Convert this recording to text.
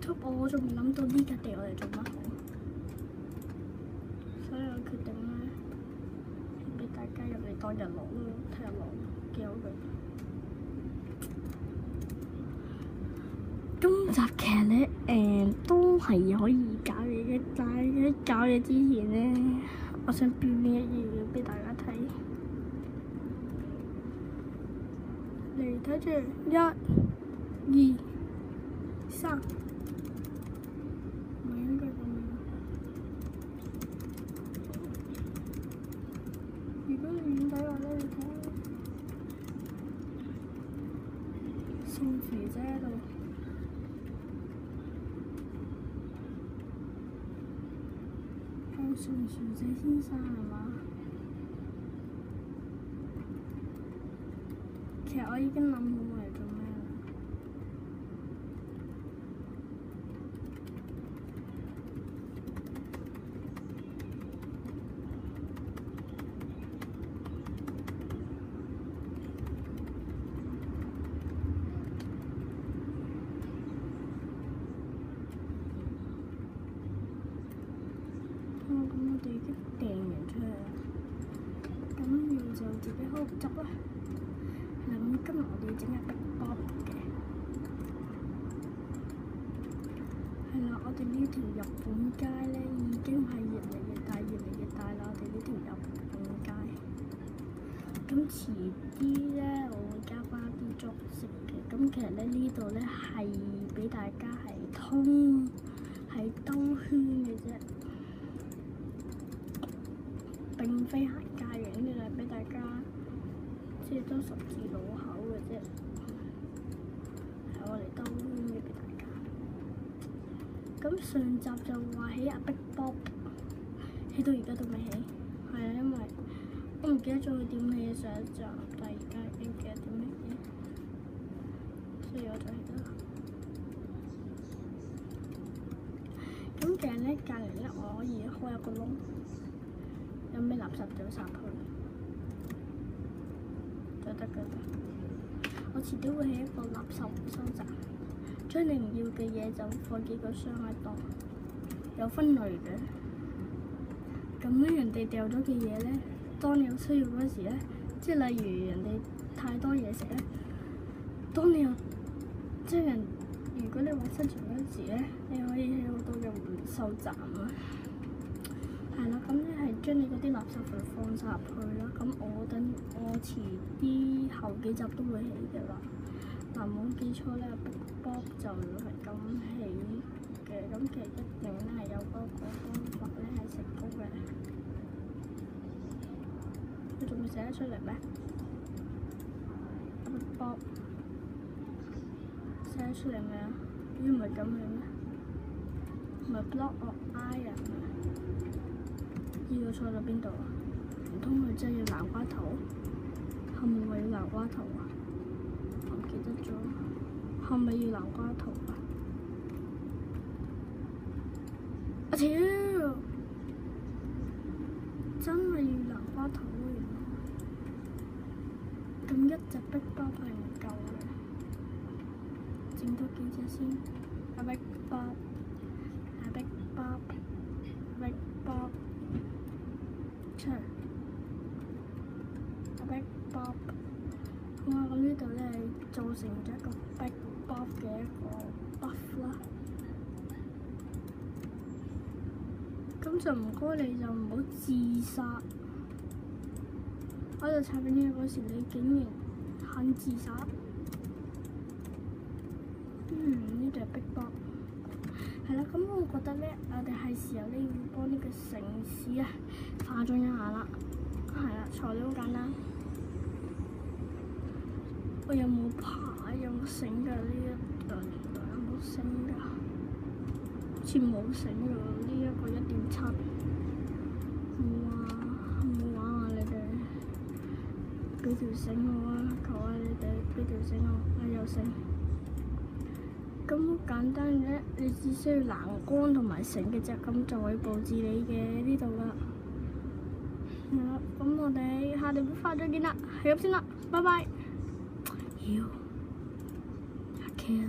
YouTube 我仲未諗到呢笪地我哋做乜好，所以我決定咧俾大家入嚟當日落咯，睇日落幾好嘅。今集劇咧都係可以搞嘢嘅，但係喺搞嘢之前咧，我想表演一樣嘢俾大家睇。嚟睇住1、2、3，唔係應該咁樣。如果你遠睇話咧，你睇宋肥姐喺度。宋小姐先生係嘛？其實我已經諗好我嚟做咩啦。咁我哋已經訂完出嚟啦，咁要就自己開始執啦。係啦，咁今日我哋要整下 Big Bob 嘅。係啦，我哋呢條日本街咧已經係越嚟越大，越嚟越大啦。我哋呢條日本街，咁遲啲咧我會加翻啲裝飾嘅。咁其實咧呢度咧係俾大家係兜圈嘅啫。並非行街嘅，呢度係俾大家即係都十字路口嘅啫，係我嚟兜圈嘅俾大家。咁上集就話起阿 Big Bob， 起到而家都未起，係啊，因為我唔記得咗佢點起上一集，但係而家已經記得點起，所以我就起啦。咁其實咧隔離咧我可以開一個窿。有咩垃圾就撒去就得㗎啦。我遲啲會起一個垃圾收站，將你唔要嘅嘢就放幾個箱喺度，有分類嘅。咁咧人哋掉咗嘅嘢咧，當你有需要嗰時咧，即係例如人哋太多嘢食咧，當你有即係如果你話生存嗰時咧，你可以起好多嘅回收站啊。係啦，咁咧係將你嗰啲垃圾就放晒入去啦。咁我遲啲後幾集都會起嘅啦。嗱，冇記錯咧，Big Bob 就係咁起嘅。咁其實一定咧係有嗰個方法咧係成功嘅。佢仲未寫得出嚟咩？Big Bob 寫得出嚟未啊？咦，唔係咁樣咩？唔係 Block of Iron 啊？呢個錯咗邊度啊？唔通佢真係要南瓜頭？係咪話要南瓜頭啊？我唔記得咗，係咪要南瓜頭啊？我超真係要南瓜頭啊！咁一隻 Big Bob 係唔夠嘅，整多幾隻先。阿 Big Bob， 阿 Big Bob， Big Bob。Big Bob， 咁呢度咧造成咗一個 Big Bob 嘅一個 buff 啦。咁就唔該你就唔好自殺。我就查緊呢嗰時，你竟然肯自殺。呢度係 Big Bob。係啦，咁我覺得咧，我哋係時候咧要幫呢個城市啊化妝一下啦。係啦，材料好簡單。我有冇牌？有冇繩㗎？呢一個有冇繩㗎？好似冇繩㗎喎。呢一個1.7。冇玩啊！你哋俾條繩我啊！求下你哋俾條繩我。有繩。咁好簡單嘅，你只需要欄杆同埋繩嘅啫，咁就可以佈置你嘅呢度啦。好，咁我哋下條片再見啦，係咁先啦，拜拜。妖，阿 K 啊！